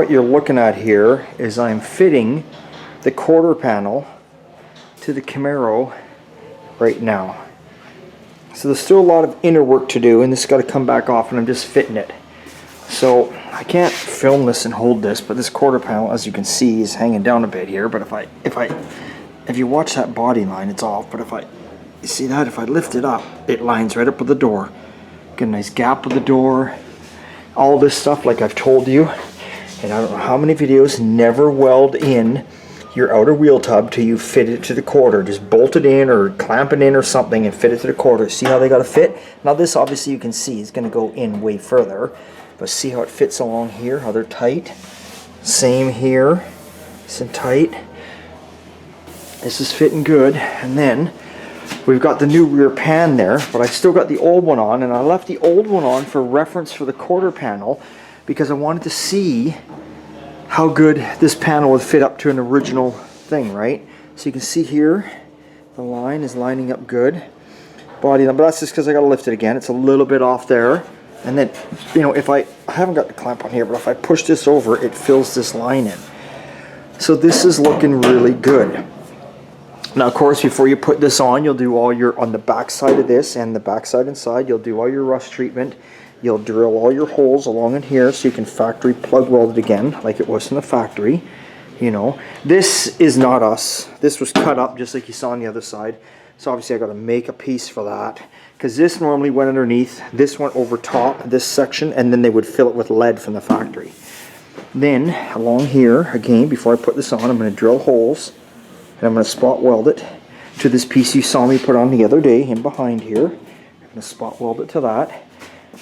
what you're looking at here is I'm fitting the quarter panel to the Camaro right now. So there's still a lot of inner work to do, and this has got to come back off, and I'm just fitting it. So I can't film this and hold this, but this quarter panel, as you can see, is hanging down a bit here. But if you watch that body line, it's off. But you see that, if I lift it up, it lines right up with the door. Get a nice gap with the door. All this stuff, like I've told you, and I don't know how many videos, never weld in your outer wheel tub till you fit it to the quarter. Just bolt it in or clamp it in or something and fit it to the quarter. See how they got to fit? Now this, obviously, you can see is going to go in way further, but see how it fits along here, how they're tight. Same here, nice and tight. This is fitting good. And then we've got the new rear pan there, but I still got the old one on, and I left the old one on for reference for the quarter panel because I wanted to see how good this panel would fit up to an original thing, right? So you can see here, the line is lining up good. Body, but that's just because I got to lift it again. It's a little bit off there. And then, you know, if I haven't got the clamp on here, but if I push this over, it fills this line in. So this is looking really good. Now, of course, before you put this on, you'll do all your, on the back side of this and the back side inside, you'll do all your rust treatment. You'll drill all your holes along in here so you can factory plug weld it again like it was in the factory. You know, this is not us. This was cut up just like you saw on the other side. So obviously I got to make a piece for that, because this normally went underneath, this went over top, this section, and then they would fill it with lead from the factory. Then along here, again, before I put this on, I'm going to drill holes, and I'm going to spot weld it to this piece you saw me put on the other day in behind here. I'm going to spot weld it to that.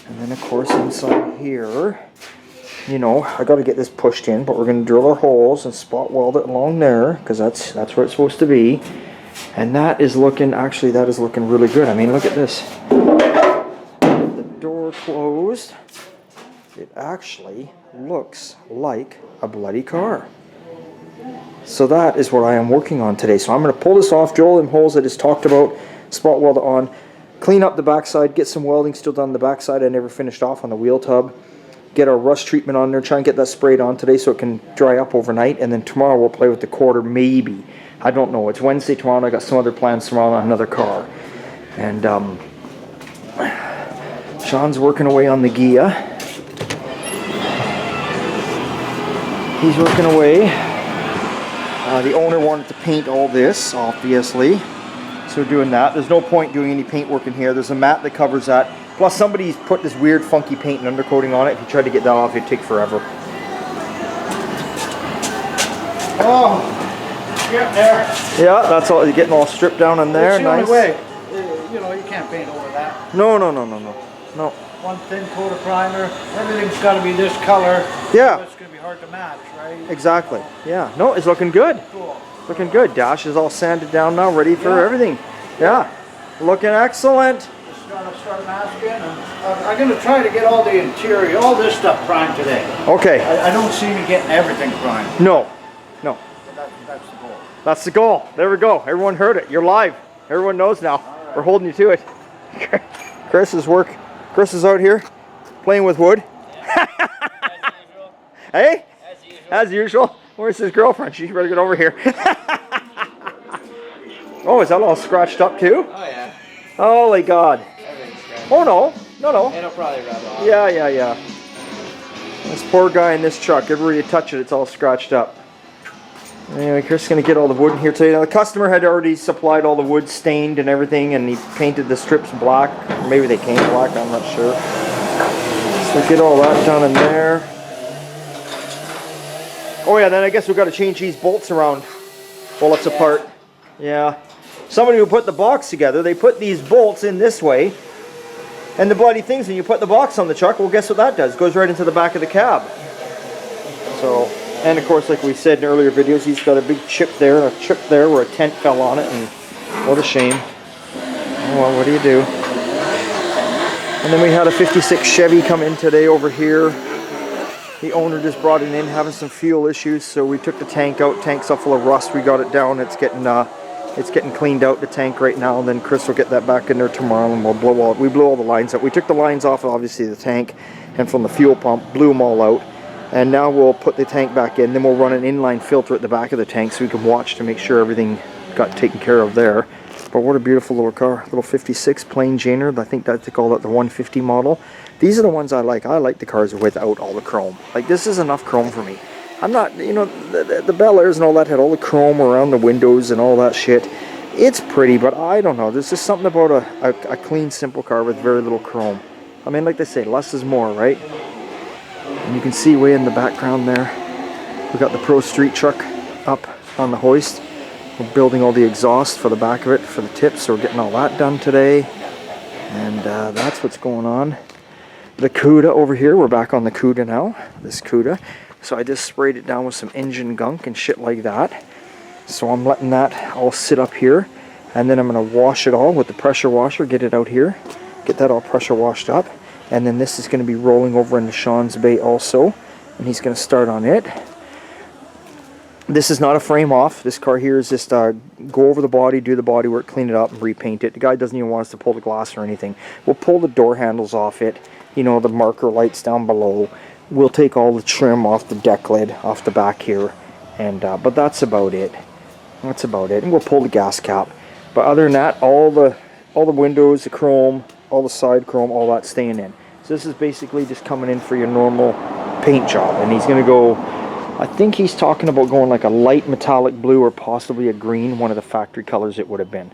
And then of course inside here, you know, I got to get this pushed in, but we're going to drill our holes and spot weld it along there, because that's where it's supposed to be. And that is looking, actually that is looking really good. I mean, look at this. The door closed. It actually looks like a bloody car. So that is what I am working on today. So I'm going to pull this off, drill them holes I just talked about, spot weld it on, clean up the backside, get some welding still done on the backside I never finished off on the wheel tub, get our rust treatment on there, try and get that sprayed on today so it can dry up overnight, and then tomorrow we'll play with the quarter, maybe. I don't know. It's Wednesday tomorrow, and I got some other plans tomorrow on another car. And Sean's working away on the Ghia. He's working away. The owner wanted to paint all this, obviously. So we're doing that. There's no point doing any paint work in here. There's a mat that covers that. Plus somebody's put this weird funky paint and undercoating on it. If you tried to get that off, it'd take forever. Oh, yeah, there. Yeah, that's all. You're getting all stripped down in there. It's the nice. only way. You know, you can't paint over that. No. One thin coat of primer. Everything's got to be this color. Yeah. It's going to be hard to match, right? Exactly. Yeah. No, it's looking good. Cool. Looking good. Dash is all sanded down now, ready for everything. Yeah. Looking excellent. Just going to start masking. And I'm going to try to get all the interior, all this stuff primed today. Okay. I don't see me getting everything primed. No. That's the goal. That's the goal. There we go. Everyone heard it. You're live. Everyone knows now. Right. We're holding you to it. Chris is out here playing with wood. Yeah. As usual. Hey? As usual. As usual. Where's his girlfriend? She better get over here. Oh, is that all scratched up too? Oh yeah. Holy God. Everything's scratched. Oh no. It'll probably rub off. Yeah. This poor guy in this truck, everywhere you touch it, it's all scratched up. Anyway, Chris is going to get all the wood in here today. Now, the customer had already supplied all the wood stained and everything, and he painted the strips black. Or maybe they came black, I'm not sure. So get all that done in there. Oh yeah, then I guess we've got to change these bolts around while it's apart. Yeah. Somebody who put the box together, they put these bolts in this way, and the bloody things, when you put the box on the truck, well, guess what that does? It goes right into the back of the cab. So, and of course, like we said in earlier videos, he's got a big chip there and a chip there where a tent fell on it, and what a shame. Oh well, what do you do? And then we had a 56 Chevy come in today over here. The owner just brought it in, having some fuel issues, so we took the tank out. Tank's all full of rust. We got it down. It's getting cleaned out, the tank right now. And then Chris will get that back in there tomorrow, and we blew all the lines out. We took the lines off, obviously, the tank, and from the fuel pump, blew them all out. And now we'll put the tank back in, then we'll run an inline filter at the back of the tank so we can watch to make sure everything got taken care of there. But what a beautiful little car, little 56 plain Janer. I think that they call that the 150 model. These are the ones I like. I like the cars without all the chrome. Like, this is enough chrome for me. I'm not, you know, the Bel Airs and all that had all the chrome around the windows and all that shit. It's pretty, but I don't know. There's just something about a clean, simple car with very little chrome. I mean, like they say, less is more, right? And you can see way in the background there, we got the Pro Street truck up on the hoist. We're building all the exhaust for the back of it, for the tips, so we're getting all that done today. And that's what's going on. The Cuda over here, we're back on the Cuda now, this Cuda. So I just sprayed it down with some engine gunk and shit like that. So I'm letting that all sit up here. And then I'm going to wash it all with the pressure washer, get it out here. Get that all pressure washed up. And then this is going to be rolling over into Sean's bay also. And he's going to start on it. This is not a frame off. This car here is just go over the body, do the body work, clean it up, and repaint it. The guy doesn't even want us to pull the glass or anything. We'll pull the door handles off it. You know, the marker lights down below. We'll take all the trim off the deck lid, off the back here. And but that's about it. That's about it. And we'll pull the gas cap. But other than that, all the windows, the chrome, all the side chrome, all that's staying in. So this is basically just coming in for your normal paint job. And he's going to go, I think he's talking about going like a light metallic blue or possibly a green, one of the factory colors it would have been.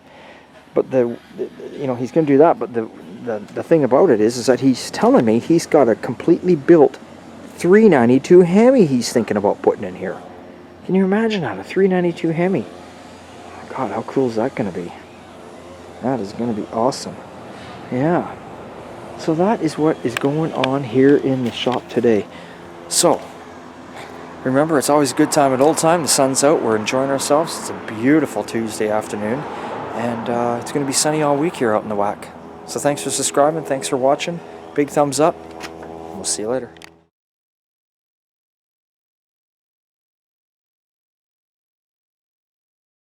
But you know, he's going to do that. But the thing about it is that he's telling me he's got a completely built 392 Hemi he's thinking about putting in here. Can you imagine that? A 392 Hemi. God, how cool is that going to be? That is going to be awesome. Yeah. So that is what is going on here in the shop today. So, remember, it's always a good time at old time. The sun's out. We're enjoying ourselves. It's a beautiful Tuesday afternoon. And it's going to be sunny all week here out in the WAC. So thanks for subscribing. Thanks for watching. Big thumbs up. We'll see you later.